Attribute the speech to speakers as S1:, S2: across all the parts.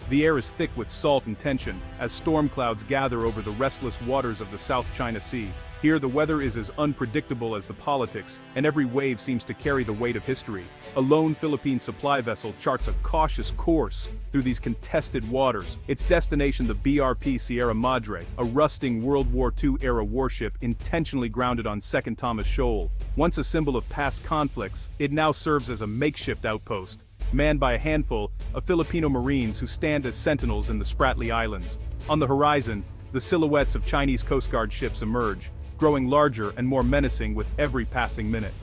S1: The air is thick with salt and tension as storm clouds gather over the restless waters of the South China Sea. Here the weather is as unpredictable as the politics, and every wave seems to carry the weight of history. A lone Philippine supply vessel charts a cautious course through these contested waters, its destination the BRP Sierra Madre, a rusting World War II-era warship intentionally grounded on Second Thomas Shoal. Once a symbol of past conflicts, it now serves as a makeshift outpost, manned by a handful of Filipino Marines who stand as sentinels in the Spratly Islands. On the horizon, the silhouettes of Chinese Coast Guard ships emerge, growing larger and more menacing with every passing minute.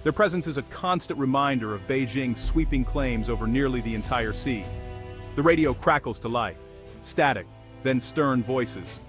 S1: Their presence is a constant reminder of Beijing's sweeping claims over nearly the entire sea. The radio crackles to life. Static, then stern voices.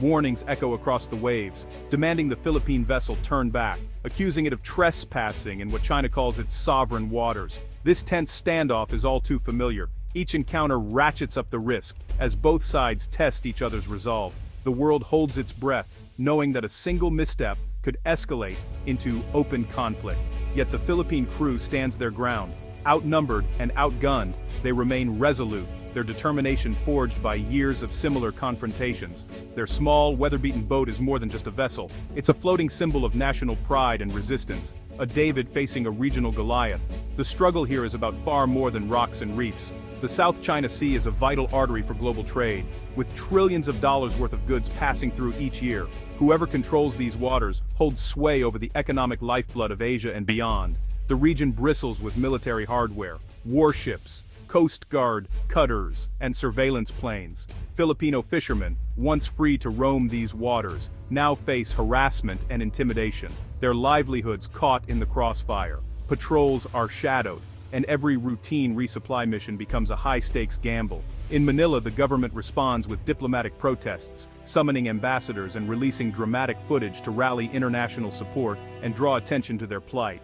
S1: Warnings echo across the waves, demanding the Philippine vessel turn back, accusing it of trespassing in what China calls its sovereign waters. This tense standoff is all too familiar. Each encounter ratchets up the risk, as both sides test each other's resolve. The world holds its breath, knowing that a single misstep could escalate into open conflict. Yet the Philippine crew stands their ground. Outnumbered and outgunned, they remain resolute, their determination forged by years of similar confrontations. Their small, weather-beaten boat is more than just a vessel. It's a floating symbol of national pride and resistance, a David facing a regional Goliath. The struggle here is about far more than rocks and reefs. The South China Sea is a vital artery for global trade, with trillions of dollars worth of goods passing through each year. Whoever controls these waters holds sway over the economic lifeblood of Asia and beyond. The region bristles with military hardware, warships, Coast Guard cutters, and surveillance planes. Filipino fishermen, once free to roam these waters, now face harassment and intimidation, their livelihoods caught in the crossfire. Patrols are shadowed, and every routine resupply mission becomes a high-stakes gamble. In Manila, the government responds with diplomatic protests, summoning ambassadors and releasing dramatic footage to rally international support and draw attention to their plight.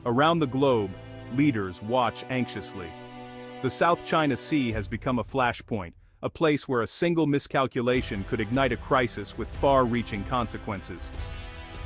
S1: Around the globe, leaders watch anxiously. The South China Sea has become a flashpoint, a place where a single miscalculation could ignite a crisis with far-reaching consequences.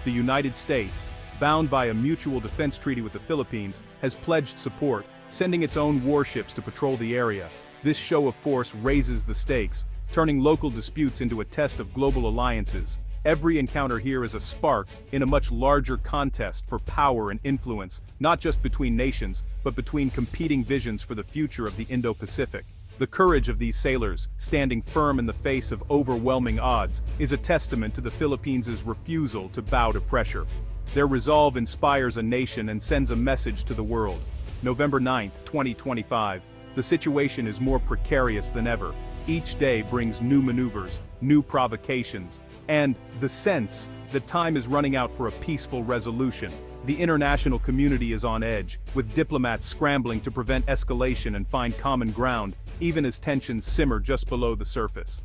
S1: The United States, bound by a mutual defense treaty with the Philippines, has pledged support, sending its own warships to patrol the area. This show of force raises the stakes, turning local disputes into a test of global alliances. Every encounter here is a spark in a much larger contest for power and influence, not just between nations, but between competing visions for the future of the Indo-Pacific. The courage of these sailors, standing firm in the face of overwhelming odds, is a testament to the Philippines' refusal to bow to pressure. Their resolve inspires a nation and sends a message to the world. November 9, 2025. The situation is more precarious than ever. Each day brings new maneuvers, new provocations, and the sense that time is running out for a peaceful resolution. The international community is on edge, with diplomats scrambling to prevent escalation and find common ground, even as tensions simmer just below the surface.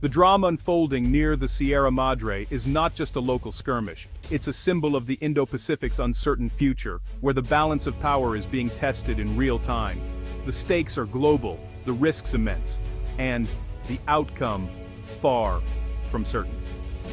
S1: The drama unfolding near the Sierra Madre is not just a local skirmish, it's a symbol of the Indo-Pacific's uncertain future, where the balance of power is being tested in real time. The stakes are global, the risks immense, and the outcome far from certain.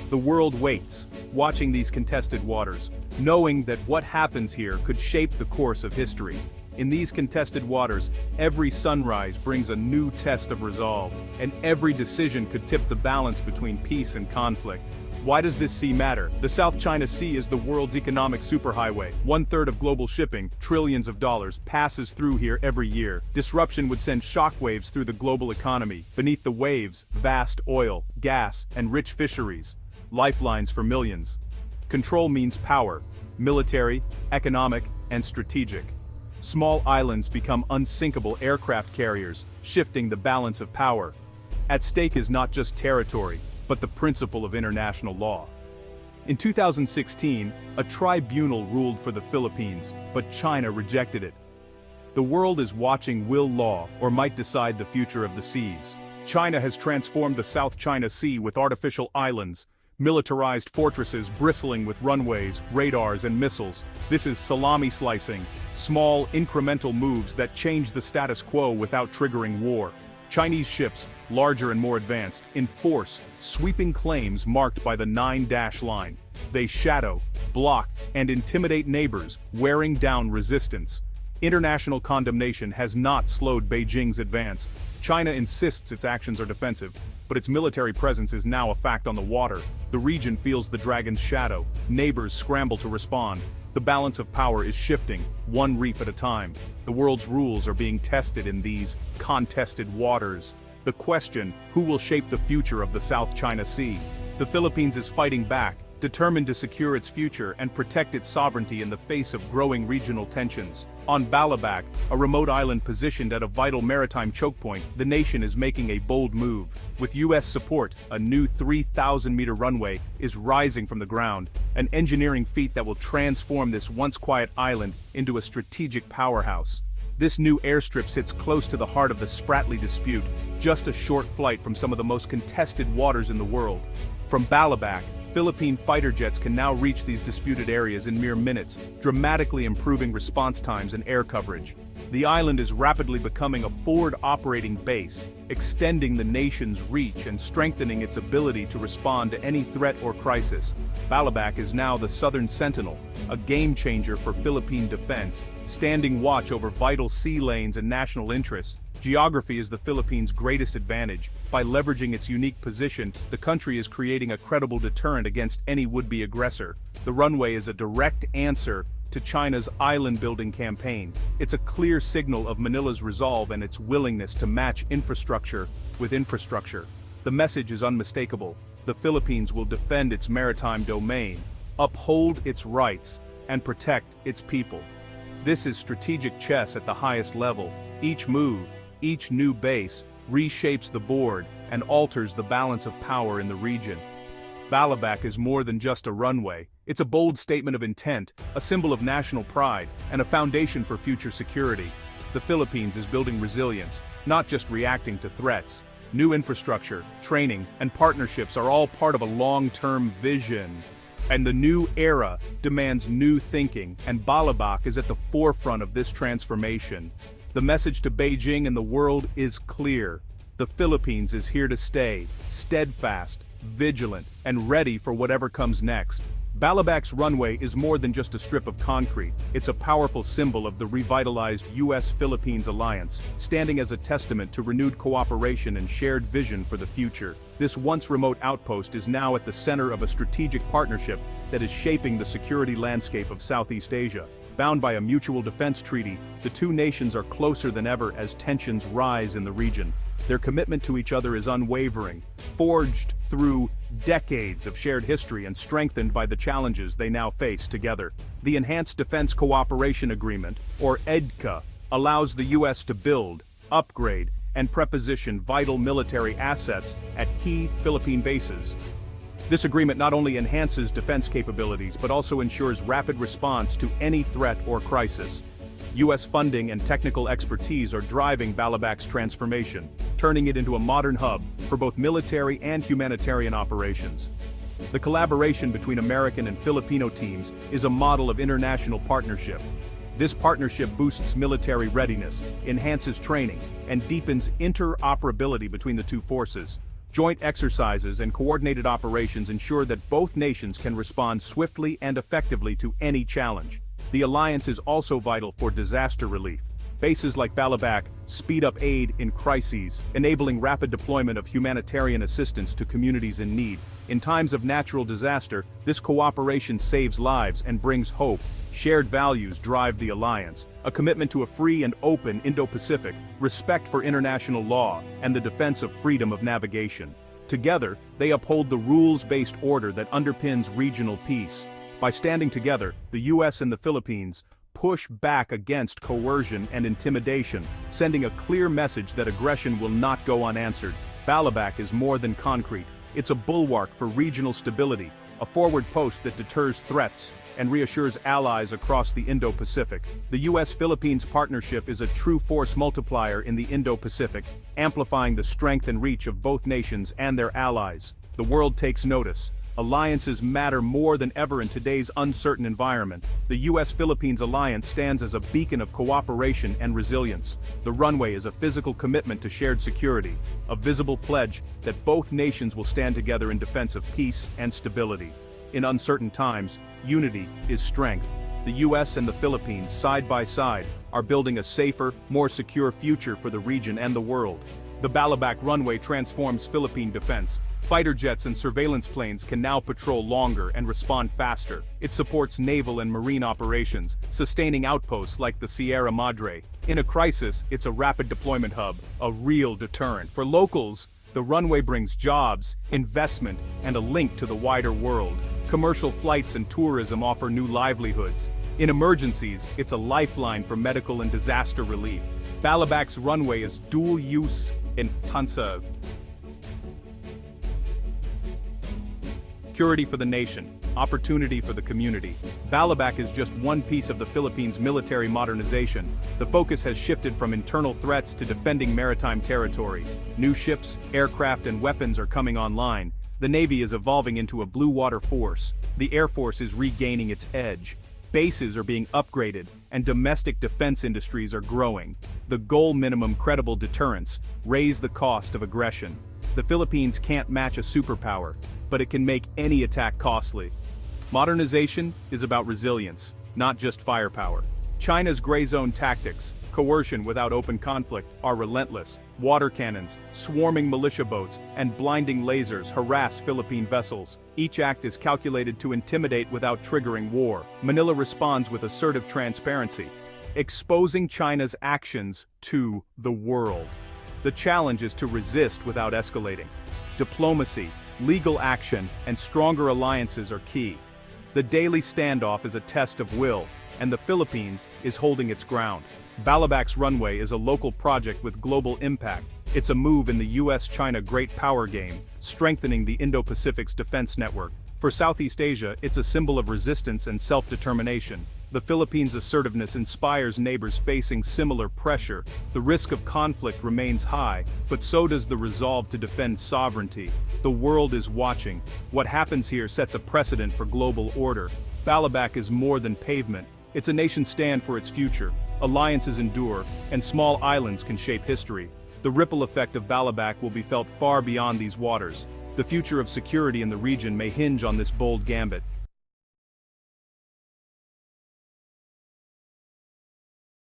S1: The world waits, watching these contested waters, knowing that what happens here could shape the course of history. In these contested waters, every sunrise brings a new test of resolve, and every decision could tip the balance between peace and conflict. Why does this sea matter? The South China Sea is the world's economic superhighway. 1/3 of global shipping, trillions of dollars, passes through here every year. Disruption would send shockwaves through the global economy. Beneath the waves, vast oil, gas, and rich fisheries. Lifelines for millions. Control means power, military, economic, and strategic. Small islands become unsinkable aircraft carriers, shifting the balance of power. At stake is not just territory, but the principle of international law. In 2016, a tribunal ruled for the Philippines, but China rejected it. The world is watching. Will law, or might decide the future of the seas? China has transformed the South China Sea with artificial islands, militarized fortresses bristling with runways, radars, and missiles. This is salami slicing, small, incremental moves that change the status quo without triggering war. Chinese ships, larger and more advanced, enforce sweeping claims marked by the 9-dash line. They shadow, block, and intimidate neighbors, wearing down resistance. International condemnation has not slowed Beijing's advance. China insists its actions are defensive, but its military presence is now a fact on the water. The region feels the dragon's shadow. Neighbors scramble to respond. The balance of power is shifting, one reef at a time. The world's rules are being tested in these contested waters. The question, who will shape the future of the South China Sea? The Philippines is fighting back, determined to secure its future and protect its sovereignty in the face of growing regional tensions. On Balabac, a remote island positioned at a vital maritime chokepoint, the nation is making a bold move. With US support, a new 3,000-meter runway is rising from the ground, an engineering feat that will transform this once quiet island into a strategic powerhouse. This new airstrip sits close to the heart of the Spratly dispute, just a short flight from some of the most contested waters in the world. From Balabac, Philippine fighter jets can now reach these disputed areas in mere minutes, dramatically improving response times and air coverage. The island is rapidly becoming a forward operating base, extending the nation's reach and strengthening its ability to respond to any threat or crisis. Balabac is now the Southern Sentinel, a game-changer for Philippine defense, standing watch over vital sea lanes and national interests. Geography is the Philippines' greatest advantage. By leveraging its unique position, the country is creating a credible deterrent against any would-be aggressor. The runway is a direct answer to China's island-building campaign. It's a clear signal of Manila's resolve and its willingness to match infrastructure with infrastructure. The message is unmistakable. The Philippines will defend its maritime domain, uphold its rights, and protect its people. This is strategic chess at the highest level. Each move, each new base, reshapes the board and alters the balance of power in the region. Balabac is more than just a runway. It's a bold statement of intent, a symbol of national pride, and a foundation for future security. The Philippines is building resilience, not just reacting to threats. New infrastructure, training, and partnerships are all part of a long-term vision. And the new era demands new thinking, and Balabac is at the forefront of this transformation. The message to Beijing and the world is clear. The Philippines is here to stay, steadfast, vigilant, and ready for whatever comes next. Balabac's runway is more than just a strip of concrete. It's a powerful symbol of the revitalized US-Philippines alliance, standing as a testament to renewed cooperation and shared vision for the future. This once remote outpost is now at the center of a strategic partnership that is shaping the security landscape of Southeast Asia. Bound by a mutual defense treaty, the two nations are closer than ever as tensions rise in the region. Their commitment to each other is unwavering, forged through decades of shared history and strengthened by the challenges they now face together. The Enhanced Defense Cooperation Agreement, or EDCA, allows the U.S. to build, upgrade, and preposition vital military assets at key Philippine bases. This agreement not only enhances defense capabilities but also ensures rapid response to any threat or crisis. U.S. funding and technical expertise are driving Balabac's transformation, turning it into a modern hub for both military and humanitarian operations. The collaboration between American and Filipino teams is a model of international partnership. This partnership boosts military readiness, enhances training, and deepens interoperability between the two forces. Joint exercises and coordinated operations ensure that both nations can respond swiftly and effectively to any challenge. The alliance is also vital for disaster relief. Bases like Balabac speed up aid in crises, enabling rapid deployment of humanitarian assistance to communities in need. In times of natural disaster, this cooperation saves lives and brings hope. Shared values drive the alliance, a commitment to a free and open Indo-Pacific, respect for international law, and the defense of freedom of navigation. Together, they uphold the rules-based order that underpins regional peace. By standing together, the U.S. and the Philippines push back against coercion and intimidation, sending a clear message that aggression will not go unanswered. Balabac is more than concrete. It's a bulwark for regional stability, a forward post that deters threats and reassures allies across the Indo-Pacific. The US-Philippines partnership is a true force multiplier in the Indo-Pacific, amplifying the strength and reach of both nations and their allies. The world takes notice. Alliances matter more than ever in today's uncertain environment. The US-Philippines alliance stands as a beacon of cooperation and resilience. The runway is a physical commitment to shared security, a visible pledge that both nations will stand together in defense of peace and stability. In uncertain times, unity is strength. the US and the Philippines, side by side, are building a safer, more secure future for the region and the world. The Balabac runway transforms Philippine defense. Fighter jets and surveillance planes can now patrol longer and respond faster. It supports naval and marine operations, sustaining outposts like the Sierra Madre. In a crisis, it's a rapid deployment hub, a real deterrent. For locals, the runway brings jobs, investment, and a link to the wider world. Commercial flights and tourism offer new livelihoods. In emergencies, it's a lifeline for medical and disaster relief. Balabac's runway is dual use in Tansa. Security for the nation, opportunity for the community. Balabac is just one piece of the Philippines' military modernization. The focus has shifted from internal threats to defending maritime territory. New ships, aircraft, and weapons are coming online. The Navy is evolving into a blue water force. The Air Force is regaining its edge. Bases are being upgraded, and domestic defense industries are growing. The goal: minimum credible deterrence, raise the cost of aggression. The Philippines can't match a superpower, but it can make any attack costly. Modernization is about resilience, not just firepower. China's gray zone tactics, coercion without open conflict, are relentless. Water cannons, swarming militia boats, and blinding lasers harass Philippine vessels. Each act is calculated to intimidate without triggering war. Manila responds with assertive transparency, exposing China's actions to the world. The challenge is to resist without escalating. Diplomacy, legal action, and stronger alliances are key. The daily standoff is a test of will, and the Philippines is holding its ground. Balabac's runway is a local project with global impact. It's a move in the US-China great power game, strengthening the Indo-Pacific's defense network. For Southeast Asia, it's a symbol of resistance and self-determination. The Philippines' assertiveness inspires neighbors facing similar pressure. The risk of conflict remains high, but so does the resolve to defend sovereignty. The world is watching. What happens here sets a precedent for global order. Balabac is more than pavement. It's a nation's stand for its future. Alliances endure, and small islands can shape history. The ripple effect of Balabac will be felt far beyond these waters. The future of security in the region may hinge on this bold gambit.